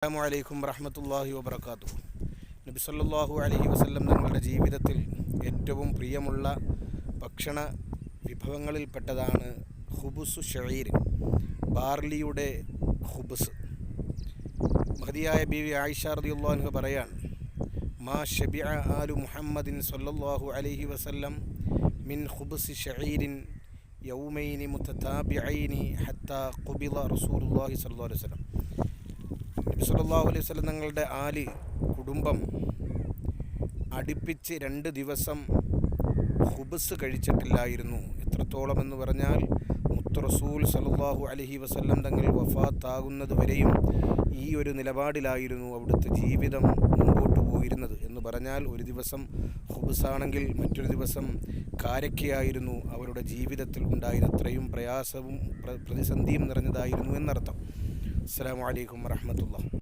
അസ്സലാമു അലൈക്കും വറഹ്മത്തുള്ളാഹി വബറകാതുഹു. നബി സല്ലല്ലാഹു അലൈഹി വസല്ലം തങ്ങളുടെ ജീവിതത്തിൽ ഏറ്റവും പ്രിയമുള്ള ഭക്ഷണ വിഭവങ്ങളിൽപ്പെട്ടതാണ് ഖുബുസു ഷഈർ, ബാർലിയുടെ ഖുബുസ്. മഹദിയായ ബീവി ആയിഷ റളിയല്ലാഹു അൻഹ പറയാണ്, മാ ശബിഅ ആലു മുഹമ്മദിൻ സല്ലല്ലാഹു അലൈഹി വസല്ലം മിൻ ഖുബുസി ഷഈരിൻ യൗമൈനി മുതതാബിഐനി ഹത്താ ഖുബിള റസൂലുള്ളാഹി സ്വല്ലല്ലാഹു അലൈഹി വസല്ലം. നബി സല്ലല്ലാഹു അലൈഹി വസല്ലം തങ്ങളുടെ കുടുംബം അടുപ്പിച്ച് 2 ദിവസം ഖുബുസ് കഴിച്ചിട്ടില്ലായിരുന്നു. എത്രത്തോളം എന്ന് പറഞ്ഞാൽ മുത്ത് റസൂൽ സല്ലല്ലാഹു അലൈഹി വസല്ലം തങ്ങൾ വഫാത്താകുന്നത് വരെയും ഈ ഒരു നിലപാടിലായിരുന്നു അവിടുത്തെ ജീവിതം മുമ്പോട്ട് പോയിരുന്നത്. എന്ന് പറഞ്ഞാൽ ഒരു ദിവസം ഖുബുസാണെങ്കിൽ മറ്റൊരു ദിവസം കാരക്കയായിരുന്നു അവരുടെ ജീവിതത്തിൽ ഉണ്ടായിരുന്ന അത്രയും പ്രയാസവും പ്രതിസന്ധിയും നിറഞ്ഞതായിരുന്നു എന്നർത്ഥം. അസ്സലാമു അലൈക്കും വറഹ്മത്തുള്ളാഹി.